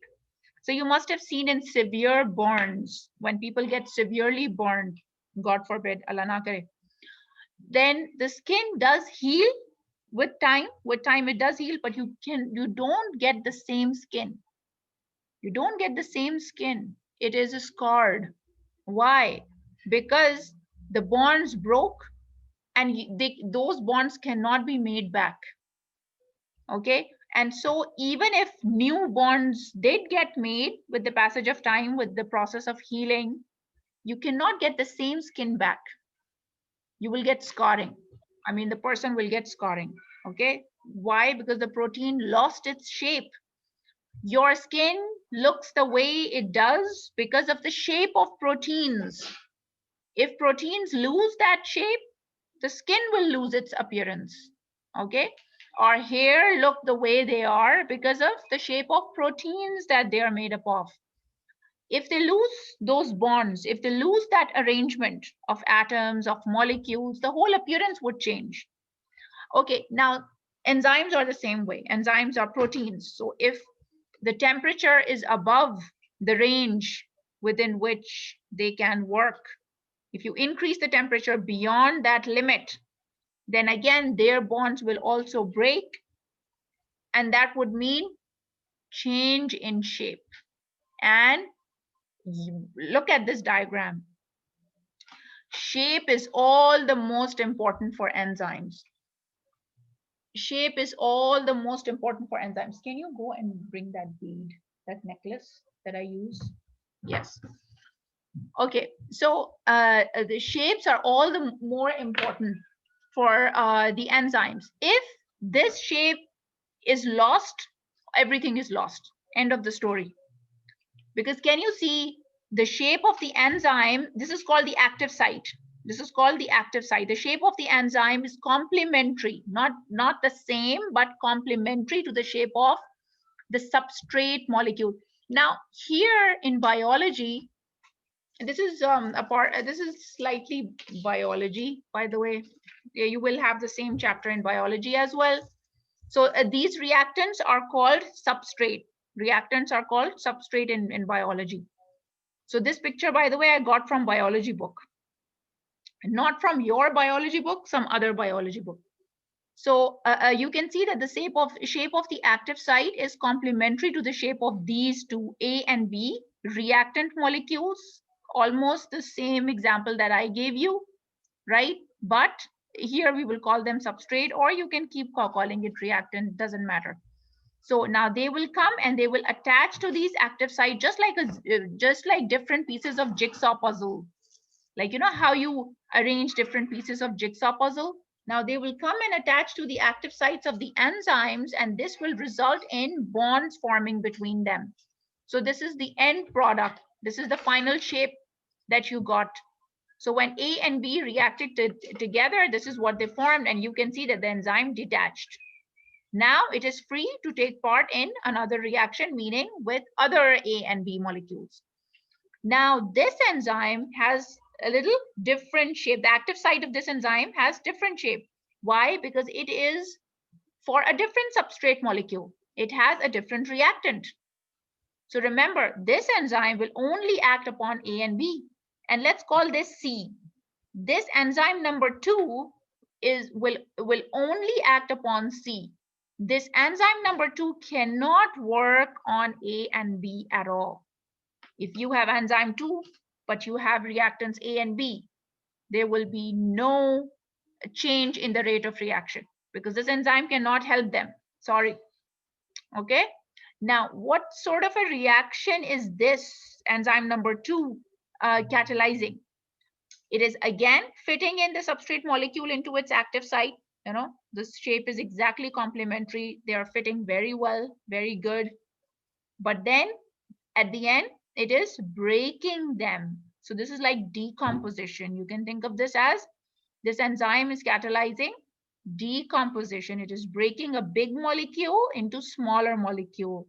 So you must have seen in severe burns, when people get severely burned, God forbid, Allah na kare, then the skin does heal with time. With time it does heal, but you don't get the same skin. You don't get the same skin. It is scarred. Why? Because the bonds broke, and those bonds cannot be made back. Okay, and so even if new bonds did get made with the passage of time, with the process of healing, you cannot get the same skin back. You will get scarring. I mean, the person will get scarring. Okay, why? Because the protein lost its shape. Your skin looks the way it does because of the shape of proteins. If proteins lose that shape, the skin will lose its appearance. Okay, our hair look the way they are because of the shape of proteins that they are made up of. If they lose those bonds, if they lose that arrangement of atoms, of molecules, the whole appearance would change. Okay, now enzymes are the same way. Enzymes are proteins. So if the temperature is above the range within which they can work, if you increase the temperature beyond that limit, then again their bonds will also break, and that would mean change in shape. And look at this diagram. Shape is all the most important for enzymes. Shape is all the most important for enzymes. Can you go and bring that bead, that necklace that I use? Yes. Okay, so the shapes are all the more important for the enzymes. If this shape is lost, everything is lost. End of the story. Because can you see the shape of the enzyme? This is called the active site. This is called the active site. The shape of the enzyme is complementary, not the same, but complementary to the shape of the substrate molecule. Now, here in biology, this is this is slightly biology, by the way. You will have the same chapter in biology as well. So these reactants are called substrate. Reactants are called substrate in biology. So this picture, by the way, I got from biology book. Not from your biology book, some other biology book. So you can see that the shape of the active site is complementary to the shape of these two A and B reactant molecules. Almost the same example that I gave you, right? But here we will call them substrate, or you can keep calling it reactant, doesn't matter. So now they will come and they will attach to these active site just like different pieces of jigsaw puzzle. Like, you know how you arrange different pieces of jigsaw puzzle? Now they will come and attach to the active sites of the enzymes, and this will result in bonds forming between them. So this is the end product. This is the final shape that you got. So when A and B reacted together, this is what they formed, and you can see that the enzyme detached. Now it is free to take part in another reaction, meaning with other A and B molecules. Now this enzyme has a little different shape. The active site of this enzyme has different shape. Why? Because it is for a different substrate molecule. It has a different reactant. So remember, this enzyme will only act upon A and B. And let's call this C. This enzyme number 2 will only act upon C. This enzyme number 2 cannot work on A and B at all. If you have enzyme 2, but you have reactants A and B, there will be no change in the rate of reaction because this enzyme cannot help them. Sorry. Okay. Now, what sort of a reaction is this enzyme number 2 catalyzing? It is again fitting in the substrate molecule into its active site. You know, this shape is exactly complementary. They are fitting very well, very good. But then at the end, it is breaking them. So this is like decomposition. You can think of this as this enzyme is catalyzing decomposition. It is breaking a big molecule into smaller molecule.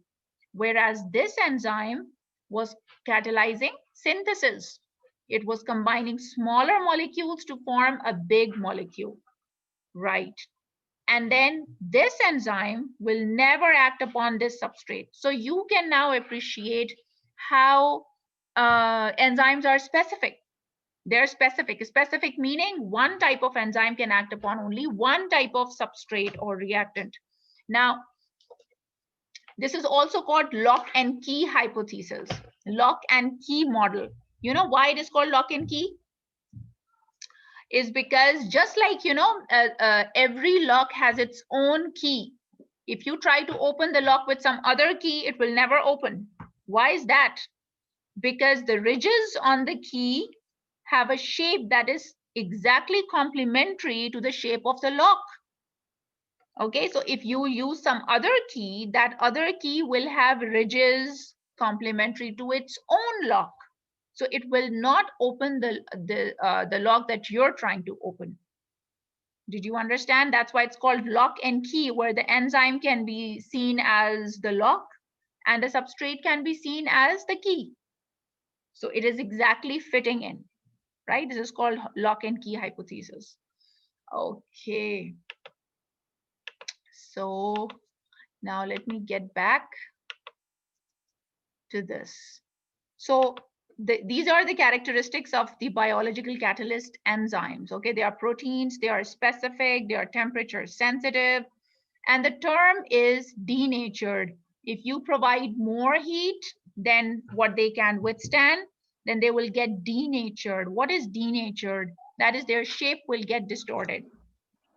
Whereas this enzyme was catalyzing synthesis. It was combining smaller molecules to form a big molecule, right? And then this enzyme will never act upon this substrate. So you can now appreciate how enzymes are specific. They're specific. Specific meaning one type of enzyme can act upon only one type of substrate or reactant. Now, this is also called lock and key hypothesis, lock and key model. You know why it is called lock and key? Is because just like, you know, every lock has its own key. If you try to open the lock with some other key, it will never open. Why is that? Because the ridges on the key have a shape that is exactly complementary to the shape of the lock. Okay, so if you use some other key, that other key will have ridges complementary to its own lock. So it will not open the lock that you're trying to open. Did you understand? That's why it's called lock and key, where the enzyme can be seen as the lock and the substrate can be seen as the key. So it is exactly fitting in, right? This is called lock and key hypothesis. Okay. So now let me get back to this. So these are the characteristics of the biological catalyst enzymes. Okay, they are proteins, they are specific, they are temperature sensitive, And the term is denatured. If you provide more heat than what they can withstand, then they will get denatured. What is denatured? That is, their shape will get distorted.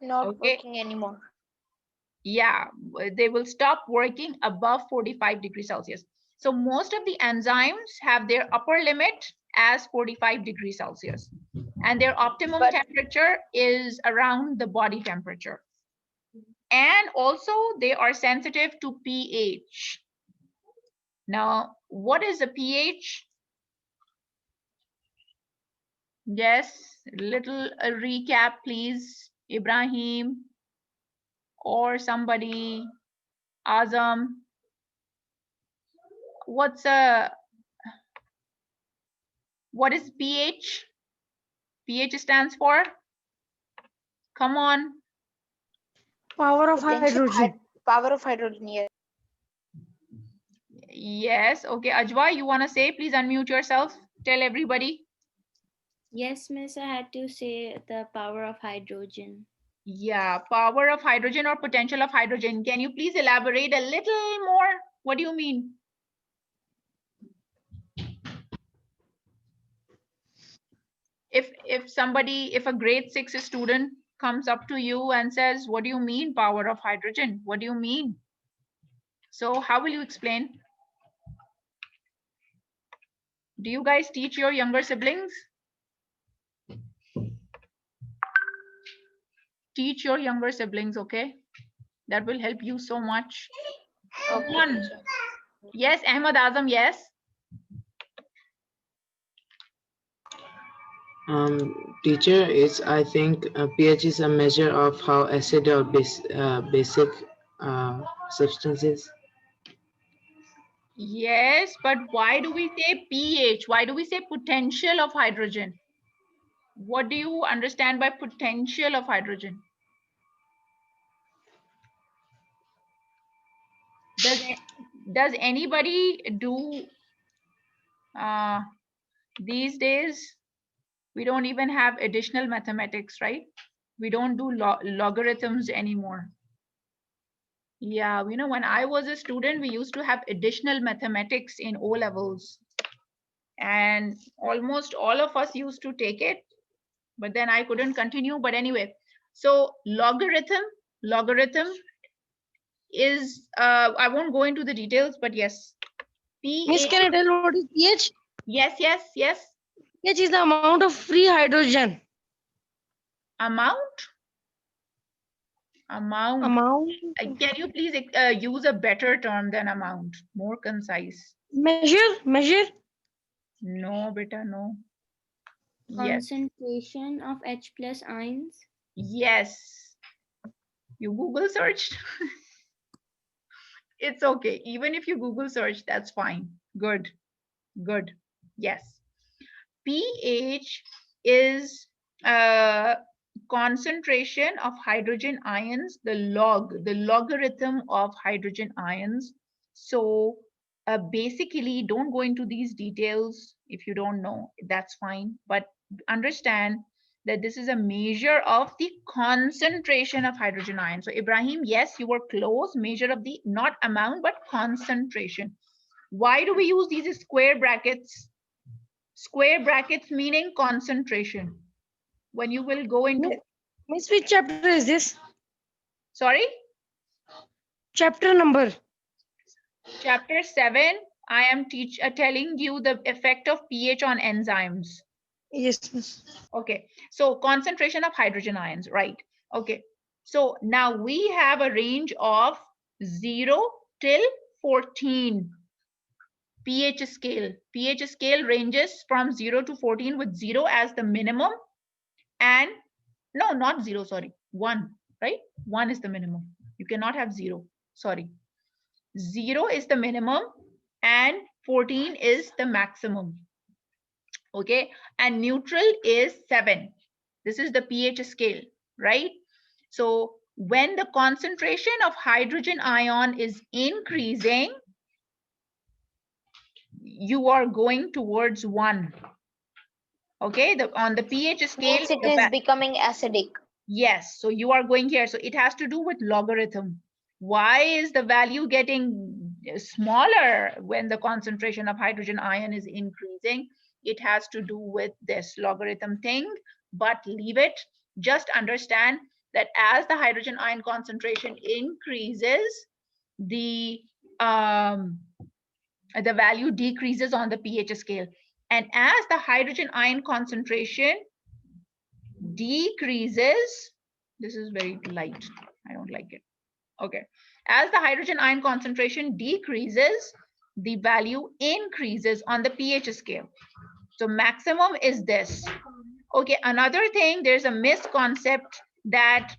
Not Okay. working anymore. Yeah, they will stop working above 45 degrees Celsius. So most of the enzymes have their upper limit as 45 degrees Celsius, and their optimum temperature is around the body temperature. And also they are sensitive to pH. Now, what is the pH? Yes, little recap, please, Ibrahim or somebody, Azam. What is pH? pH stands for? Come on. Power of Potential hydrogen. power of hydrogen, yes. Yes, okay. Ajwa, you want to say? Please unmute yourself. Tell everybody. Yes, miss, I had to say the power of hydrogen. Yeah, power of hydrogen or potential of hydrogen. Can you please elaborate a little more? What do you mean? If a grade 6 student comes up to you and says, what do you mean power of hydrogen? What do you mean? So how will you explain? Do you guys teach your younger siblings? Teach your younger siblings, okay? That will help you so much. Okay. One. Yes, Ahmad Azam, yes. Teacher, I think pH is a measure of how acid or basic substances. Yes, but why do we say pH? Why do we say potential of hydrogen? What do you understand by potential of hydrogen? Does anybody do these days? We don't even have additional mathematics, right? We don't do logarithms anymore. Yeah, you know, when I was a student, we used to have additional mathematics in O levels. And almost all of us used to take it, but then I couldn't continue. But anyway, so logarithm is, I won't go into the details, but yes. Miss, can I tell what is pH? Yes. pH is the amount of free hydrogen. Amount. Can you please use a better term than amount, more concise? Measure. No, beta, no. Yes. Concentration of H plus ions. Yes. You Google searched. It's okay. Even if you Google search, that's fine. Good. Yes. pH is concentration of hydrogen ions, the logarithm of hydrogen ions. So basically, don't go into these details if you don't know, that's fine. But understand that this is a measure of the concentration of hydrogen ions. So Ibrahim, yes, you were close, measure of the, not amount, but concentration. Why do we use these square brackets? Square brackets meaning concentration. When you will go into... Miss, which chapter is this? Sorry? Chapter number. Chapter 7, I am telling you the effect of pH on enzymes. Yes, miss. Okay, so concentration of hydrogen ions, right? Okay, so now we have a range of 0 till 14 pH scale. pH scale ranges from 0 to 14 with 0 as the minimum, and no, not 0, sorry, 1, right? 1 is the minimum. You cannot have 0, sorry. 0 is the minimum and 14 is the maximum. Okay, and neutral is 7. This is the pH scale, right? So when the concentration of hydrogen ion is increasing, you are going towards 1. Okay, on the pH scale, Means it is becoming acidic. yes, so you are going here. So it has to do with logarithm. Why is the value getting smaller when the concentration of hydrogen ion is increasing? It has to do with this logarithm thing, but leave it. Just understand that as the hydrogen ion concentration increases, the value decreases on the pH scale. And as the hydrogen ion concentration decreases, this is very light, I don't like it. Okay, as the hydrogen ion concentration decreases, the value increases on the pH scale. So maximum is this. Okay, another thing, there's a misconcept that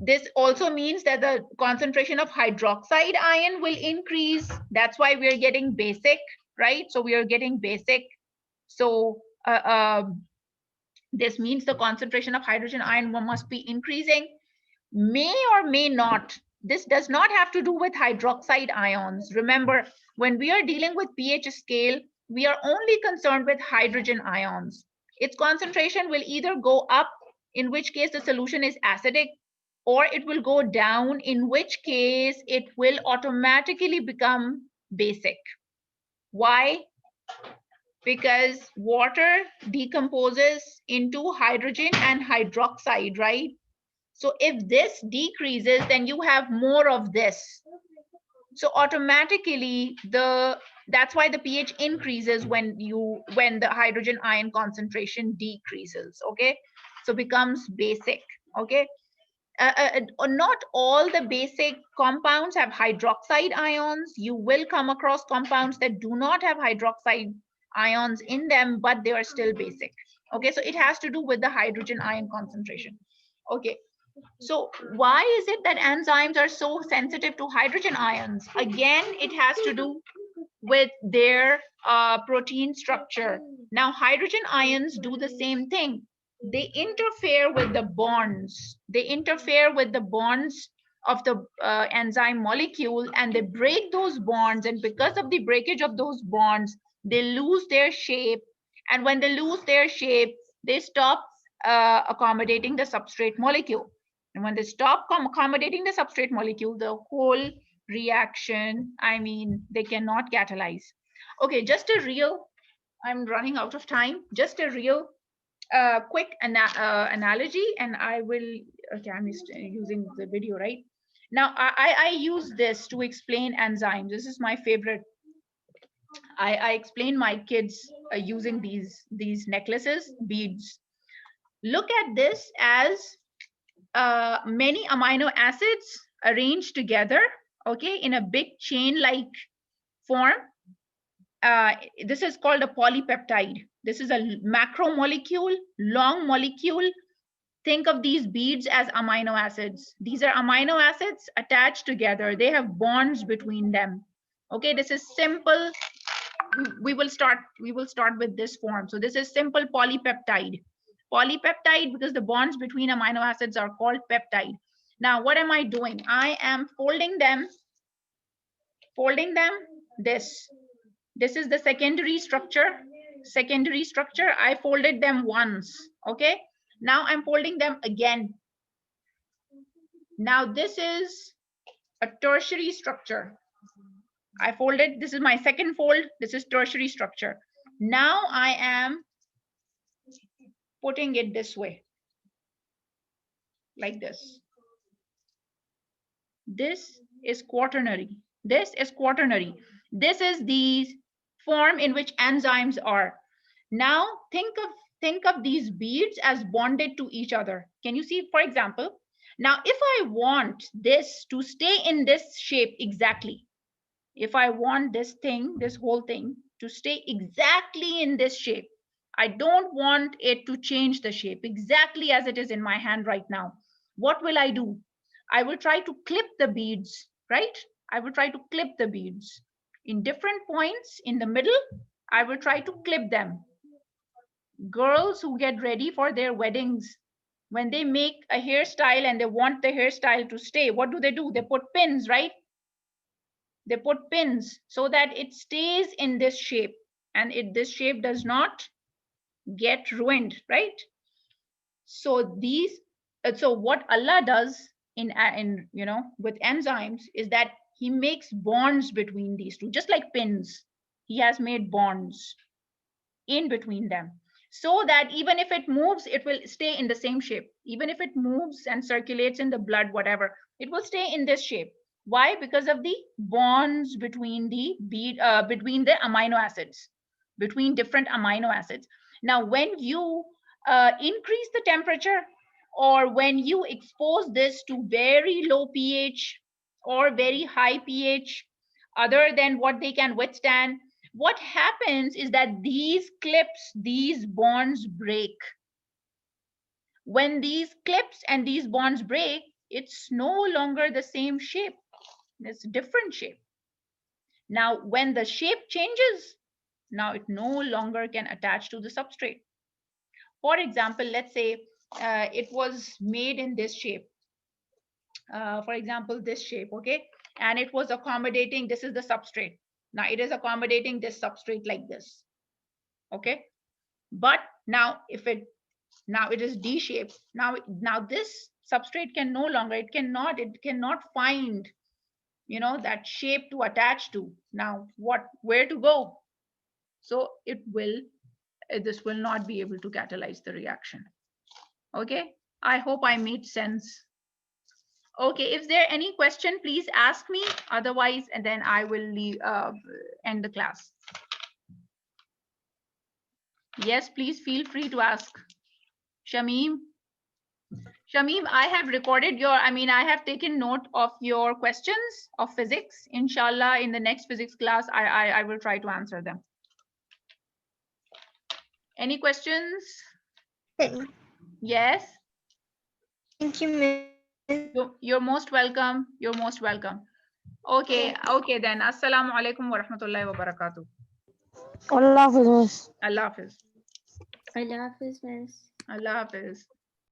this also means that the concentration of hydroxide ion will increase. That's why we're getting basic, right? So we are getting basic. So this means the concentration of hydrogen ion must be increasing. May or may not. This does not have to do with hydroxide ions. Remember, when we are dealing with pH scale, we are only concerned with hydrogen ions. Its concentration will either go up, in which case the solution is acidic, or it will go down, in which case it will automatically become basic. Why? Because water decomposes into hydrogen and hydroxide, right? So if this decreases, then you have more of this. So automatically that's why the pH increases when the hydrogen ion concentration decreases. Okay, so becomes basic. Okay, not all the basic compounds have hydroxide ions. You will come across compounds that do not have hydroxide ions in them, but they are still basic. Okay, so it has to do with the hydrogen ion concentration. Okay, so why is it that enzymes are so sensitive to hydrogen ions? Again, it has to do with their protein structure. Now, hydrogen ions do the same thing. They interfere with the bonds. They interfere with the bonds of the enzyme molecule, and they break those bonds. And because of the breakage of those bonds, they lose their shape. And when they lose their shape, they stop accommodating the substrate molecule. And when they stop accommodating the substrate molecule, the whole reaction, I mean, they cannot catalyze. Okay, just a real, I'm running out of time, just a real quick analogy, and I will, okay, I'm using the video, right? Now, I use this to explain enzymes. This is my favorite. I explain my kids using these necklaces, beads. Look at this as many amino acids arranged together, okay, in a big chain-like form. This is called a polypeptide. This is a macromolecule, long molecule. Think of these beads as amino acids. These are amino acids attached together. They have bonds between them. Okay, this is simple. We will start with this form. So this is simple polypeptide. Polypeptide because the bonds between amino acids are called peptide. Now, what am I doing? I am folding them. This is the secondary structure. I folded them once. Okay, now I'm folding them again. Now this is a tertiary structure. I folded, this is my second fold. This is tertiary structure. Now I am putting it this way, like this. This is quaternary. This is the form in which enzymes are. Now think of these beads as bonded to each other. Can you see, for example, now if I want this to stay in this shape exactly, if I want this whole thing to stay exactly in this shape, I don't want it to change the shape exactly as it is in my hand right now. What will I do? I will try to clip the beads, right? I will try to clip the beads in different points in the middle. I will try to clip them. Girls who get ready for their weddings, when they make a hairstyle and they want the hairstyle to stay, what do? They put pins, right? They put pins so that it stays in this shape and this shape does not get ruined, right? So so what Allah does in with enzymes is that he makes bonds between these two, just like pins. He has made bonds in between them, so that even if it moves, it will stay in the same shape. Even if it moves and circulates in the blood, whatever, it will stay in this shape. Why? Because of the bonds between the amino acids, between different amino acids. Now, when you increase the temperature, or when you expose this to very low pH or very high pH, other than what they can withstand, what happens is that these clips, these bonds break. When these clips and these bonds break, it's no longer the same shape. It's a different shape. Now, when the shape changes, now it no longer can attach to the substrate. For example, let's say it was made in this shape. For example, this shape, okay? And it was accommodating, this is the substrate. Now it is accommodating this substrate like this, okay? But now now it is D-shaped. Now this substrate can no longer, it cannot find, that shape to attach to. Now where to go? So this will not be able to catalyze the reaction. Okay, I hope I made sense. Okay, if there any question, please ask me. Otherwise, and then I will end the class. Yes, please feel free to ask. Shamim, I have recorded I have taken note of your questions of physics. Inshallah, in the next physics class, I will try to answer them. Any questions? Yes. Thank you, Miss. You're most welcome. You're most welcome. Okay, okay then. Assalamu alaikum wa rahmatullahi wa barakatuh. Allah Hafiz. Allah Hafiz. Allah Hafiz, Miss. Allah Hafiz.